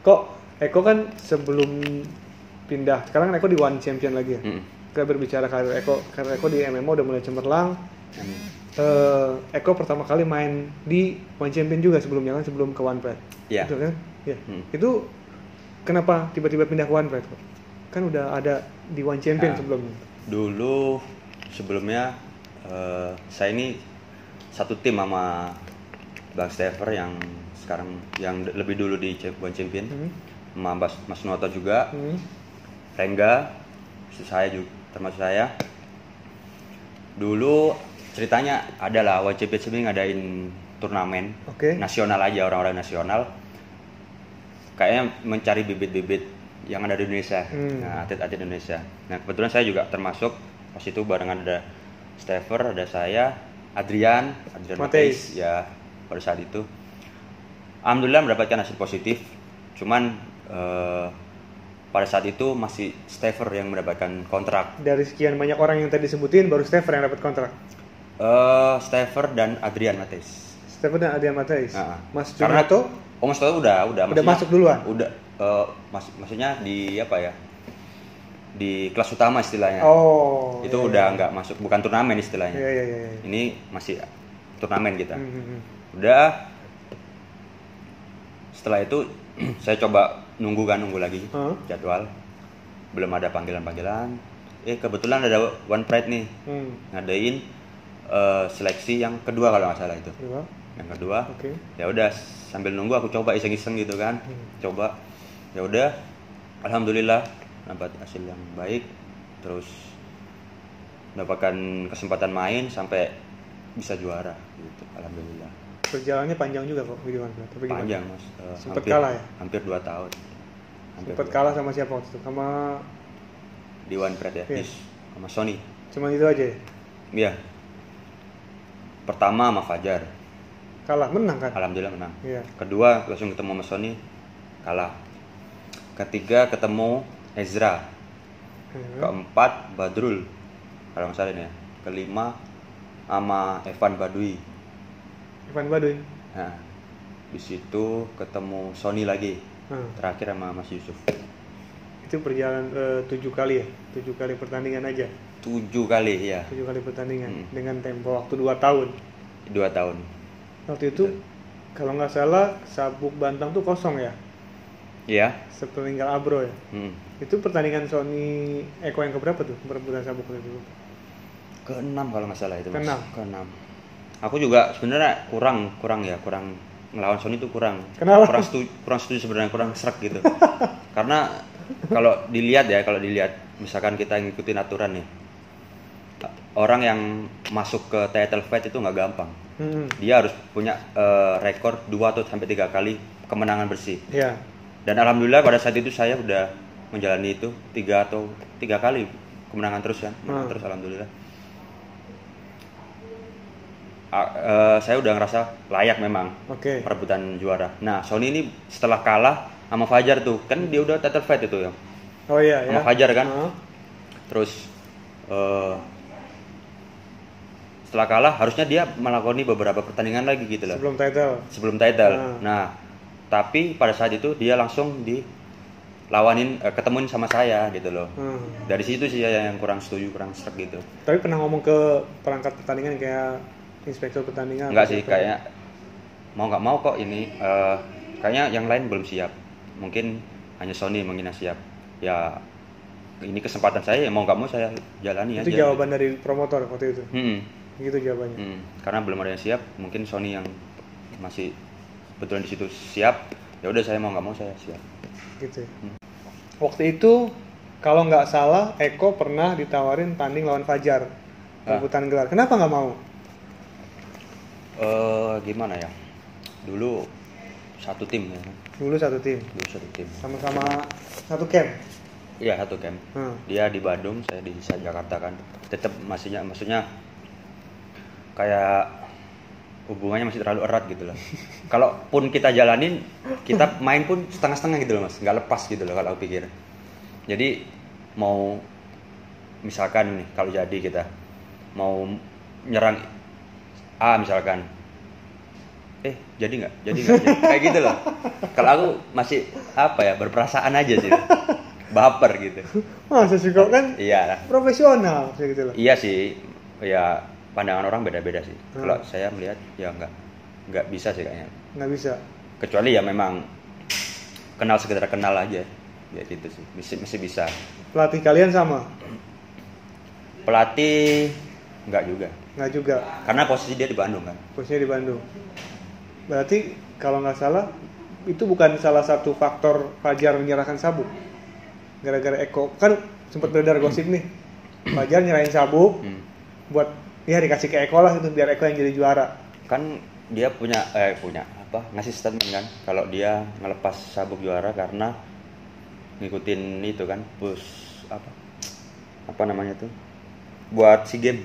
Kok Eko kan sebelum pindah, sekarang kan Eko di One Champion lagi ya. Kita berbicara karir Eko di MMO udah mulai cemerlang. Eko pertama kali main di One Champion juga sebelumnya kan, sebelum ke One Pride. Iya. Betul kan? Iya. Itu kenapa tiba-tiba pindah ke One Pride? Kan udah ada di One Champion sebelumnya. Dulu sebelumnya saya ini satu tim sama Bang Stever yang sekarang yang lebih dulu di One Champion, sama Mas Noto juga, Rengga, saya juga termasuk saya. Dulu ceritanya adalah One Champion sendiri ngadain turnamen nasional aja, orang-orang nasional. Kayaknya mencari bibit-bibit yang ada di Indonesia, nah, atlet-atlet Indonesia. Nah kebetulan saya juga termasuk pas itu barengan ada Stever, ada saya, Adrian Mateis ya pada saat itu. Alhamdulillah mendapatkan hasil positif. Cuman pada saat itu masih Stever yang mendapatkan kontrak. Dari sekian banyak orang yang tadi disebutin, baru Stever yang dapat kontrak. Stever dan Adrian Mateis. Stever dan Adrian Mateis. Mas Junato? Mas Junato udah masuk duluan. Udah maksudnya di apa ya? Di kelas utama istilahnya. Itu udah nggak masuk, bukan turnamen istilahnya. Iya. Ini masih turnamen kita. Udah. Setelah itu saya coba nunggu lagi jadwal. Belum ada panggilan. Kebetulan ada One Pride nih. Ngadain seleksi yang kedua kalau nggak salah itu. Yang kedua. Ya udah sambil nunggu aku coba iseng-iseng gitu kan. Coba. Ya udah. Alhamdulillah dapat hasil yang baik. Terus mendapatkan kesempatan main sampai bisa juara gitu. Alhamdulillah. Perjalanannya panjang juga kok di One Pride. Panjang Mas. Sempat kalah ya? Hampir 2 tahun. Sempat kalah sama siapa waktu itu? Sama di One Pride ya? Sama Sony. Cuma itu aja ya? Iya. Pertama sama Fajar. Kalah, menang kan? Alhamdulillah menang. Iya. Kedua langsung ketemu sama Sony, kalah. Ketiga ketemu Ezra. Keempat Badrul, kalau nggak salah ini ya. Kelima sama Evan Baduy. Nah, di situ ketemu Sony lagi. Terakhir sama Mas Yusuf. Itu perjalanan 7 kali ya? 7 kali pertandingan aja? 7 kali ya. 7 kali pertandingan dengan tempo waktu 2 tahun. 2 tahun. Waktu itu kalau nggak salah Sabuk Bantang tuh kosong ya? Iya. Sepeninggal Abro ya? Itu pertandingan Sony Eko yang keberapa tuh? Perebutan Sabuk itu? Ke-6 kalau nggak salah itu Mas. Ke-6. Aku juga sebenarnya kurang ngelawan Sony itu kurang. Kenapa? Kurang setuju sebenarnya, kurang serak gitu. Karena kalau dilihat misalkan kita ngikutin aturan nih, orang yang masuk ke title fight itu nggak gampang. Dia harus punya rekor 2 atau sampai 3 kali kemenangan bersih. Iya. Dan alhamdulillah pada saat itu saya udah menjalani itu 3 kali kemenangan terus kan, terus alhamdulillah. Saya udah ngerasa layak memang perebutan juara. Nah Sony ini setelah kalah sama Fajar tuh, kan dia udah title fight itu ya. Sama Fajar kan. Terus setelah kalah harusnya dia melakoni beberapa pertandingan lagi gitu loh. Sebelum title. Nah tapi pada saat itu dia langsung ketemuin sama saya gitu loh. Dari situ sih yang kurang setuju, kurang serak gitu. Tapi pernah ngomong ke perangkat pertandingan kayak inspektur pertandingan? Enggak sih, kayak mau nggak mau kok ini kayaknya yang lain belum siap. Mungkin hanya Sony mungkin yang siap. Ya ini kesempatan saya, mau nggak mau saya jalani aja. Itu jawaban dari promotor waktu itu? Gitu jawabannya? Karena belum ada yang siap, mungkin Sony yang masih betulan di situ siap. Ya udah saya mau nggak mau saya siap. Gitu. Waktu itu kalau nggak salah Eko pernah ditawarin tanding lawan Fajar rebutan gelar. Kenapa nggak mau? Gimana ya? Dulu satu tim ya. Dulu satu tim. Sama-sama satu camp. Iya, satu camp. Dia di Bandung, saya di Jakarta kan. Tetap maksudnya kayak hubungannya masih terlalu erat gitu loh. Kalaupun kita jalanin, kita main pun setengah-setengah gitu loh Mas, nggak lepas gitu loh kalau aku pikir. Jadi mau misalkan nih kalau jadi kita mau nyerang A misalkan, jadi nggak kayak gitu loh. Kalau aku masih berperasaan aja sih, baper gitu. Masa sih kok kan? Iya. Profesional kayak gitu loh. Iya sih, ya pandangan orang beda-beda sih. Kalau saya melihat ya nggak bisa sih kayaknya. Nggak bisa. Kecuali ya memang sekedar kenal aja, ya gitu sih. Masih bisa. Pelatih kalian sama? Pelatih nggak juga. Karena posisi dia di Bandung kan. Posisinya di Bandung. Berarti kalau nggak salah itu bukan salah satu faktor Fajar menyerahkan Sabuk. Gara-gara Eko kan sempat beredar gosip nih. Fajar nyerahin Sabuk buat dikasih ke Eko lah gitu biar Eko yang jadi juara. Kan dia punya ngasih statement kan kalau dia ngelepas Sabuk juara karena ngikutin itu kan apa namanya tuh buat SEA Games.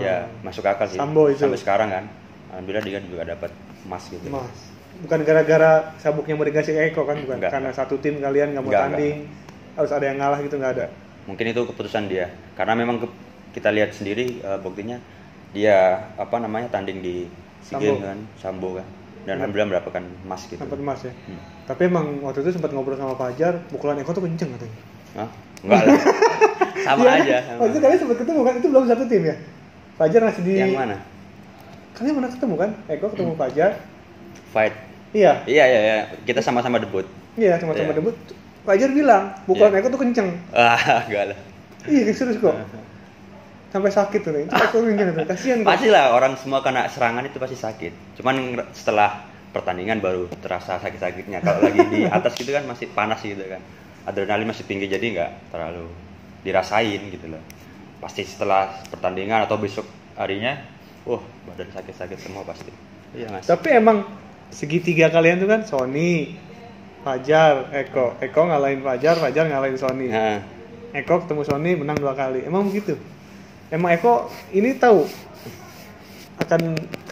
Ya masuk akal sih. Sambo itu. Sampai sekarang kan alhamdulillah dia juga dapat emas gitu. Emas. Bukan gara-gara Sabuknya mau dikasih ke Eko kan, bukan? Enggak. Karena satu tim kalian nggak mau tanding, harus ada yang ngalah gitu, nggak ada. Mungkin itu keputusan dia. Karena memang kita lihat sendiri buktinya dia tanding di SEA Games kan, Sambo kan. Dan alhamdulillah mendapatkan emas gitu. Dapat emas ya. Tapi emang waktu itu sempat ngobrol sama Fajar, pukulan Eko tuh kenceng katanya. Hah? Enggak lah. Sama aja. Waktu itu kalian sempat ketemu kan? Itu belum satu tim ya? Fajar masih di... Yang mana? Kalian pernah ketemu kan? Eko ketemu Fajar. Fight. Iya. Iya. Kita sama-sama debut. Iya, sama-sama debut. Fajar bilang, pukulan Eko tuh kenceng. Enggak lah. Iya, serius kok. Sampai sakit tuh nih. Itu Eko kenceng tuh. Kasihan kok. Pastilah orang semua kena serangan itu pasti sakit. Cuman setelah pertandingan baru terasa sakit-sakitnya. Kalau lagi di atas gitu kan masih panas gitu kan. Adrenalin masih tinggi jadi nggak terlalu dirasain gitu loh. Pasti setelah pertandingan atau besok harinya, badan sakit-sakit semua pasti. Iya mas. Tapi emang segitiga kalian tuh kan Sony, Fajar, Eko ngalahin Fajar ngalahin Sony. Eko ketemu Sony menang 2 kali. Emang begitu? Emang Eko ini tahu akan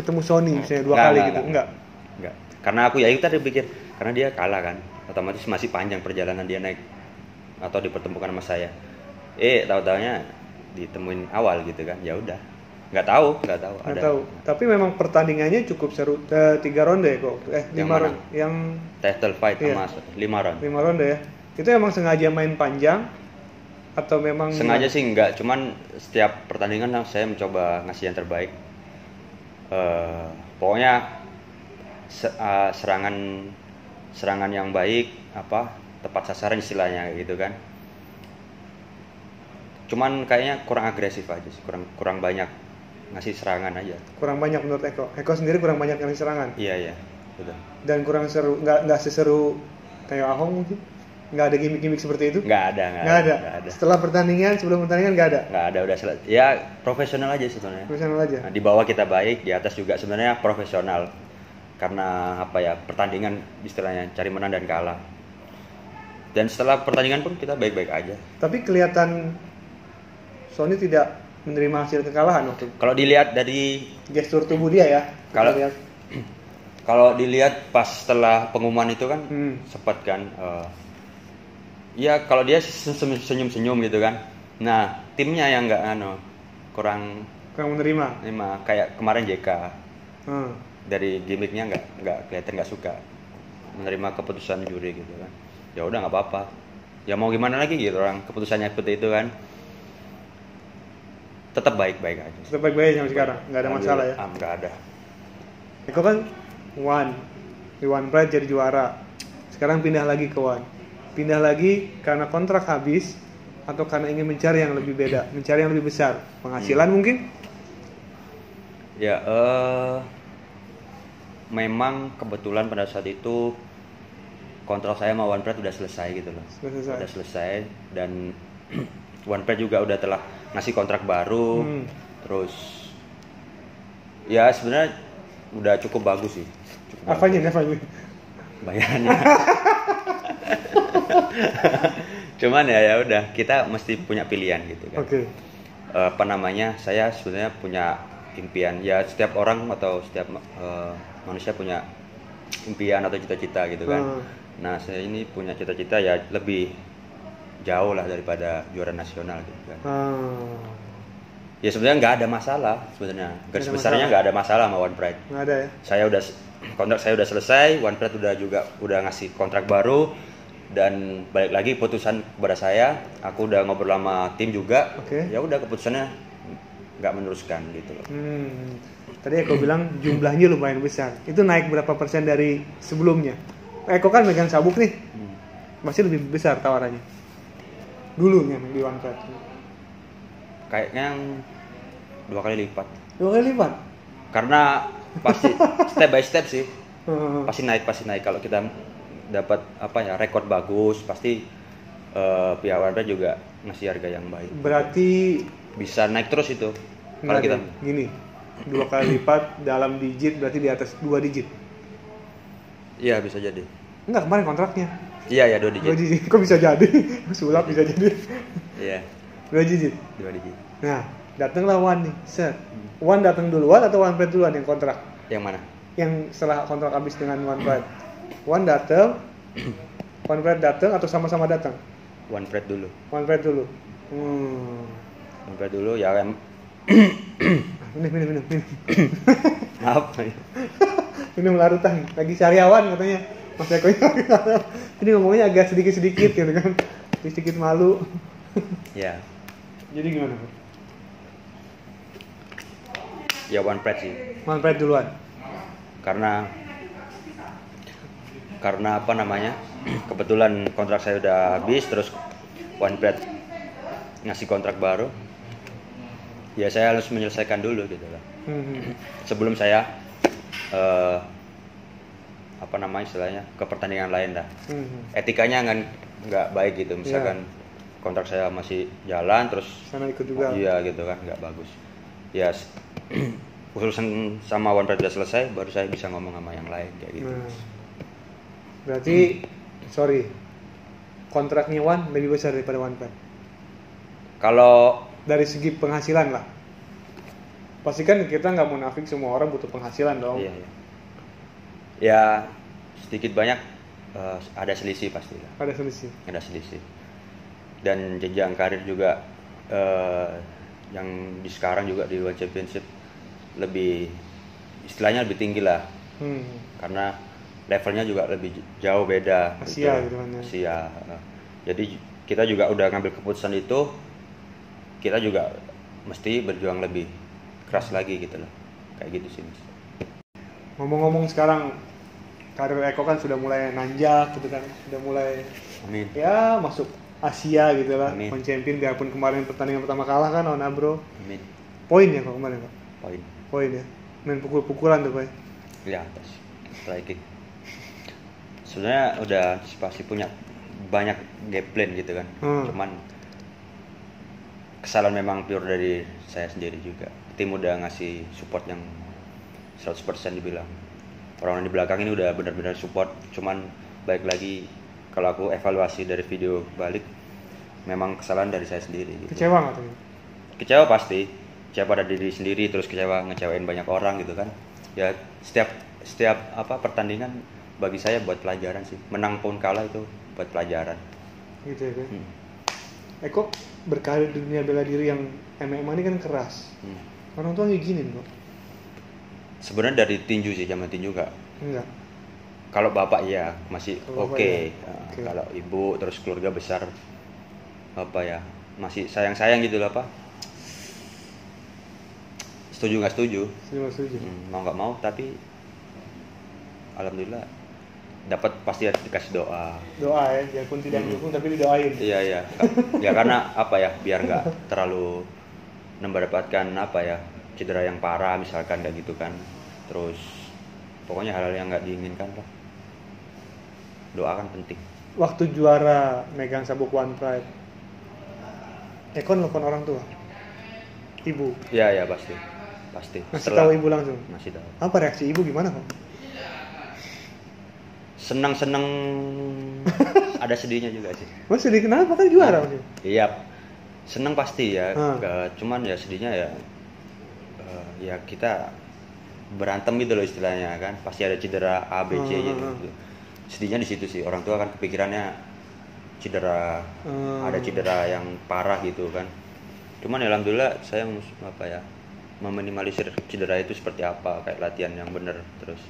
ketemu Sony misalnya 2 kali gitu? Enggak. Karena aku ya itu tadi pikir karena dia kalah kan, otomatis masih panjang perjalanan dia naik atau dipertemukan sama saya. Tahu-taunya ditemuin awal gitu kan. Ya udah. Nggak tahu. Tapi memang pertandingannya cukup seru. 3 ronde ya kok. 5 ronde. Yang title fight sama 5 ronde. 5 ronde ya. Itu emang sengaja main panjang atau memang sengaja sih enggak, cuman setiap pertandingan saya mencoba ngasih yang terbaik. Pokoknya serangan yang baik, tepat sasaran istilahnya gitu kan. Cuman kayaknya kurang agresif aja sih, kurang banyak ngasih serangan aja. Kurang banyak menurut Eko. Eko sendiri kurang banyak ngasih serangan. Iya, betul. Dan kurang seru, nggak seseru kayak Ahong mungkin. Nggak ada gimmick-gimmick seperti itu? Nggak ada. Setelah pertandingan, sebelum pertandingan nggak ada? Nggak ada, udah selesai. Ya profesional aja sebenarnya. Profesional aja. Nah, di bawah kita baik, di atas juga sebenarnya profesional. Karena pertandingan istilahnya cari menang dan kalah. Dan setelah pertandingan pun kita baik-baik aja. Tapi kelihatan Sony tidak menerima hasil kekalahan waktu. Kalau dilihat dari gestur tubuh dia ya. Kalau dilihat pas setelah pengumuman itu kan sempat kan ya kalau dia senyum-senyum gitu kan. Nah, timnya yang enggak kurang menerima. Kayak kemarin JK. Dari gimmicknya nggak kelihatan nggak suka menerima keputusan juri gitu kan. Ya udah nggak apa-apa. Ya mau gimana lagi gitu, orang keputusannya seperti itu kan. Tetap baik-baik aja. Tetap baik-baik sampai sekarang, nggak ada masalah ya. Nggak ada. Eko kan di One Pride jadi juara. Sekarang pindah lagi ke One. Pindah lagi karena kontrak habis atau karena ingin mencari yang lebih beda, mencari yang lebih besar, penghasilan mungkin? Ya, memang kebetulan pada saat itu kontrak saya sama One Pride udah selesai gitu loh. Udah selesai dan One Pride juga udah telah ngasih kontrak baru. Terus ya sebenarnya udah cukup bagus sih. Apanya? Bayarannya. Cuman ya udah kita mesti punya pilihan gitu kan. Oke. Saya sebenarnya punya impian. Ya setiap orang atau setiap manusia punya impian atau cita-cita gitu kan. Nah saya ini punya cita-cita ya lebih jauh lah daripada juara nasional gitu kan. Ya sebenarnya nggak ada masalah sebenarnya. Garis besarnya nggak ada masalah sama One Pride. Nggak ada ya. Kontrak saya udah selesai, One Pride udah ngasih kontrak baru dan balik lagi putusan kepada saya. Aku udah ngobrol sama tim juga. Ya udah keputusannya nggak meneruskan gitu loh. Tadi Eko bilang jumlahnya lumayan besar. Itu naik berapa persen dari sebelumnya? Eko kan megang sabuk nih. Masih lebih besar tawarannya. Dulunya di One Pride. Kayaknya 2 kali lipat. 2 kali lipat? Karena pasti step by step sih. Pasti naik. Kalau kita dapat rekor bagus, pasti pihak One Pride juga ngasih harga yang baik. Berarti bisa naik terus itu. Kalau kita gini, 2 kali lipat dalam digit berarti di atas 2 digit. Iya, bisa jadi. Enggak, kemarin kontraknya. Iya, 2 digit. 2 digit. Kok bisa jadi? Sulap bisa jadi. Iya. 2 digit. 2 digit. Nah, datanglah One nih. Set. One datang duluan atau One Pride duluan yang kontrak? Yang mana? Yang setelah kontrak habis dengan One Pride. One datang. One Pride datang atau sama-sama datang? One Pride dulu. One Pride dulu. One Pride dulu ya kan. Minum. Maaf. Minum larutan. Lagi sariawan katanya. Mas Eko ini ngomongnya agak sedikit-sedikit gitu kan. Sedikit malu. Ya. Jadi gimana? Ya One Pride sih. One Pride duluan. Karena apa namanya? Kebetulan kontrak saya udah habis, terus One Pride ngasih kontrak baru. Ya saya harus menyelesaikan dulu gitu lah. Sebelum saya istilahnya ke pertandingan lain dah. Etikanya nggak baik gitu. Misalkan kontrak saya masih jalan terus sana ikut juga. Iya gitu kan, nggak bagus. Ya urusan sama One Pride udah selesai, baru saya bisa ngomong sama yang lain kayak gitu. Berarti kontraknya One lebih besar daripada One Pride. Kalau dari segi penghasilan lah, pasti kan kita nggak munafik, semua orang butuh penghasilan dong. Iya. Ya sedikit banyak ada selisih pasti lah. Ada selisih. Dan jenjang karir juga yang di sekarang juga di One Championship istilahnya lebih tinggi lah. Karena levelnya juga lebih jauh beda. Asia gitu kan. Asia. Jadi kita juga udah ngambil keputusan itu, kita juga mesti berjuang lebih keras lagi gitu loh. Kayak gitu sih Mas. Ngomong-ngomong sekarang karir Eko kan sudah mulai nanjak gitu kan. Sudah mulai ya masuk Asia gitu lah. One Champion biarpun kemarin pertandingan pertama kalah kan lawan Abro. Poin ya kok kemarin Pak? Poin ya. Main pukul-pukulan tuh Pak. Di atas. Striking. Sebenarnya udah antisipasi punya banyak game plan gitu kan. Cuman kesalahan memang pure dari saya sendiri juga. Tim udah ngasih support yang 100% dibilang. Orang di belakang ini udah benar-benar support. Cuman baik lagi kalau aku evaluasi dari video balik, memang kesalahan dari saya sendiri. Gitu. Kecewa nggak tuh? Kecewa pasti. Kecewa pada diri sendiri, terus ngecewain banyak orang gitu kan. Ya setiap pertandingan bagi saya buat pelajaran sih. Menang pun kalah itu buat pelajaran. Gitu ya kan. Eko berkarir di dunia bela diri yang MMA ini kan keras. Orang tua ngizinin kok. Sebenarnya dari tinju sih, zaman tinju enggak. Kalau bapak ya masih oke. Kalau ibu terus keluarga besar masih sayang gitu lah Pak. Setuju nggak setuju? Mau nggak mau, tapi alhamdulillah dapat pasti dikasih doa ya, biarpun tidak mendukung tapi didoain. Iya ya karena biar nggak terlalu mendapatkan cedera yang parah misalkan kayak gitu kan. Terus pokoknya hal-hal yang nggak diinginkan lah, doa kan penting. Waktu juara megang sabuk One Pride, Eko nelfon orang tua, ibu? Ya pasti. Masih tahu ibu langsung? Masih tahu. Apa reaksi ibu gimana kok? Senang ada sedihnya juga sih. Mas sedih kenapa kan juara? Iya, senang pasti ya. Cuman ya sedihnya ya kita berantem gitu loh istilahnya kan. Pasti ada cedera A, B, C gitu. Sedihnya di situ sih. Orang tua kan kepikirannya cedera, ada cedera yang parah gitu kan. Cuman ya alhamdulillah saya meminimalisir cedera itu seperti apa, kayak latihan yang benar, terus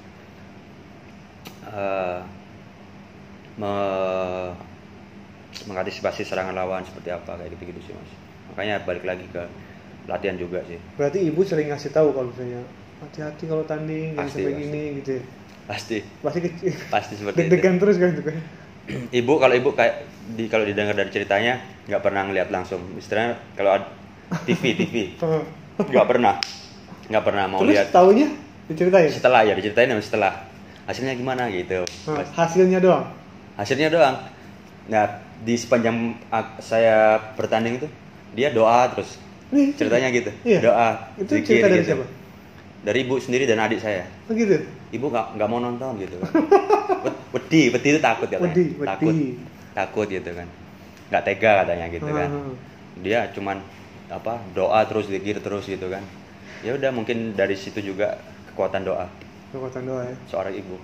mengantisipasi serangan lawan seperti apa, kayak gitu-gitu sih Mas. Makanya balik lagi ke latihan juga sih. Berarti ibu sering ngasih tahu kalau misalnya hati-hati kalau tanding jangan sampai gini gitu ya? Pasti seperti itu. Deg-degan terus kan itu kan. Ibu kalau didengar dari ceritanya nggak pernah ngeliat langsung, istilahnya kalau TV nggak pernah mau terus lihat. Terus taunya diceritain? Diceritain setelah hasilnya gimana gitu. Hasilnya doang. Nah, di sepanjang saya bertanding itu dia doa terus ceritanya gitu. Iya. Doa itu cerita dari siapa? Dari ibu sendiri dan adik saya. Begitu. Ibu nggak mau nonton gitu kan. Wedi itu takut katanya. Takut gitu kan. Nggak tega katanya gitu kan. Dia cuman doa terus zikir terus gitu kan. Ya udah, mungkin dari situ juga kekuatan doa ya seorang ibu.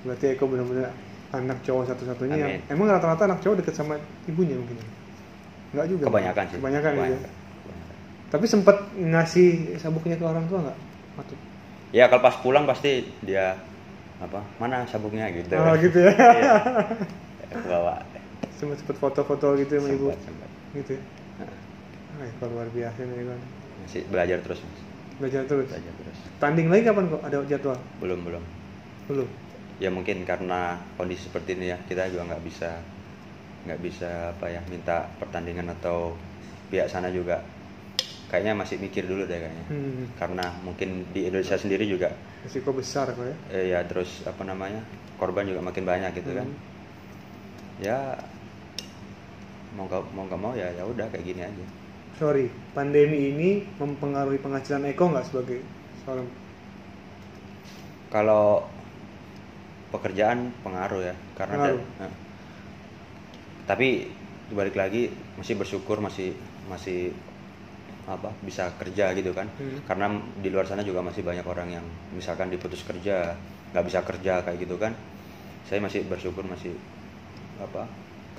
Berarti Eko benar-benar anak cowok satu-satunya yang emang rata-rata anak cowok deket sama ibunya mungkin. Enggak juga. Kebanyakan sih. Kebanyakan. Gitu. Tapi sempat ngasih sabuknya ke orang tua enggak? Ya kalau pas pulang pasti dia mana sabuknya gitu. Oh gitu ya. Iya. Bawa. Sempat foto-foto gitu sama ibu. Sempat. Gitu ya. Kok luar biasa nih kan. Masih belajar terus. Belajar terus. Tanding lagi kapan kok? Ada jadwal? Belum. Ya mungkin karena kondisi seperti ini ya, kita juga nggak bisa minta pertandingan, atau pihak sana juga kayaknya masih mikir dulu deh kayaknya. Karena mungkin di Indonesia sendiri juga risiko besar kok ya. Ya terus korban juga makin banyak gitu kan. Ya mau nggak mau ya udah kayak gini aja. Sorry, pandemi ini mempengaruhi penghasilan Eko nggak sebagai seorang? Kalau pekerjaan pengaruh ya, karena tapi balik lagi masih bersyukur masih bisa kerja gitu kan. Karena di luar sana juga masih banyak orang yang misalkan diputus kerja, nggak bisa kerja kayak gitu kan. Saya masih bersyukur masih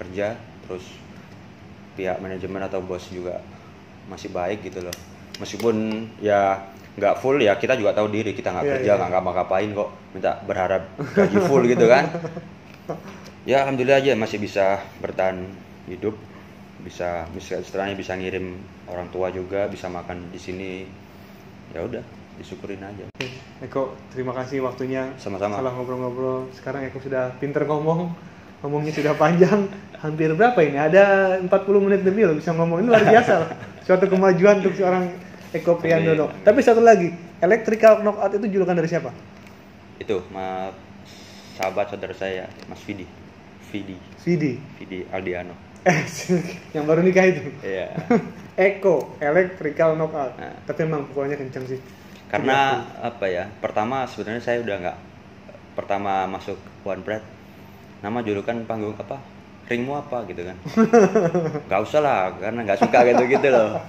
kerja, terus pihak manajemen atau bos juga masih baik gitu loh. Meskipun ya nggak full ya, kita juga tahu diri kita nggak kerja, nggak ngapa-ngapain kok, minta berharap gaji full gitu kan. Ya alhamdulillah aja masih bisa bertahan hidup, bisa istilahnya bisa ngirim orang tua juga, bisa makan di sini. Ya udah, disyukurin aja. Eko, terima kasih waktunya. Sama-sama. Salah ngobrol-ngobrol. Sekarang Eko sudah pinter ngomongnya sudah panjang. Hampir berapa ini? Ada 40 menit lebih loh bisa ngomong. Ini luar biasa loh. Suatu kemajuan untuk seorang Eko Prihandono. Tapi satu lagi, electrical knockout itu julukan dari siapa? Itu sahabat saudara saya, Mas Vidi Aldiano. Yang baru nikah itu. Iya. Eko electrical knockout. Tapi memang pukulannya kencang sih. Karena pertama sebenarnya saya udah nggak, pertama masuk One Pride, nama julukan panggung ringmu apa gitu kan. Nggak usah lah, karena nggak suka gitu loh.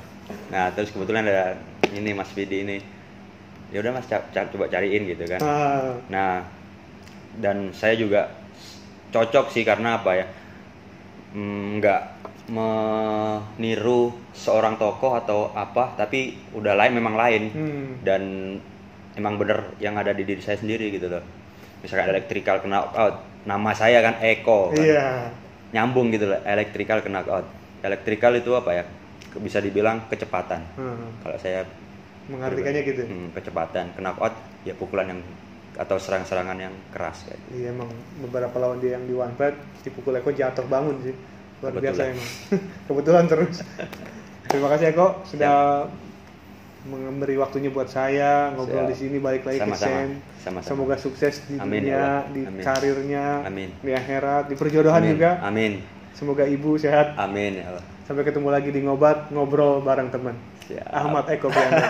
Nah terus kebetulan ada ini Mas Vidi ini, ya udah Mas coba cariin gitu kan. Nah dan saya juga cocok sih karena nggak meniru seorang tokoh atau tapi memang lain. Dan emang bener yang ada di diri saya sendiri gitu loh. Misalkan electrical knockout, nama saya kan Eko kan. Nyambung gitu loh, electrical knockout. Electrical itu bisa dibilang kecepatan. Kalau saya mengartikannya gitu. Kecepatan, knockout ya pukulan yang atau serangan-serangan yang keras kayak. Iya, emang beberapa lawan dia yang di One Pride dipukul Eko jatuh bangun sih. Luar biasa emang. Kebetulan terus. Terima kasih Eko sudah memberi waktunya buat saya ngobrol di sini, balik lagi ke Sen. Semoga sukses di dunia, di karirnya, di akhirat, di perjodohan juga. Amin. Semoga ibu sehat. Amin ya Allah. Sampai ketemu lagi di Ngobat, ngobrol bareng teman. Ahmad Eko Prihandono.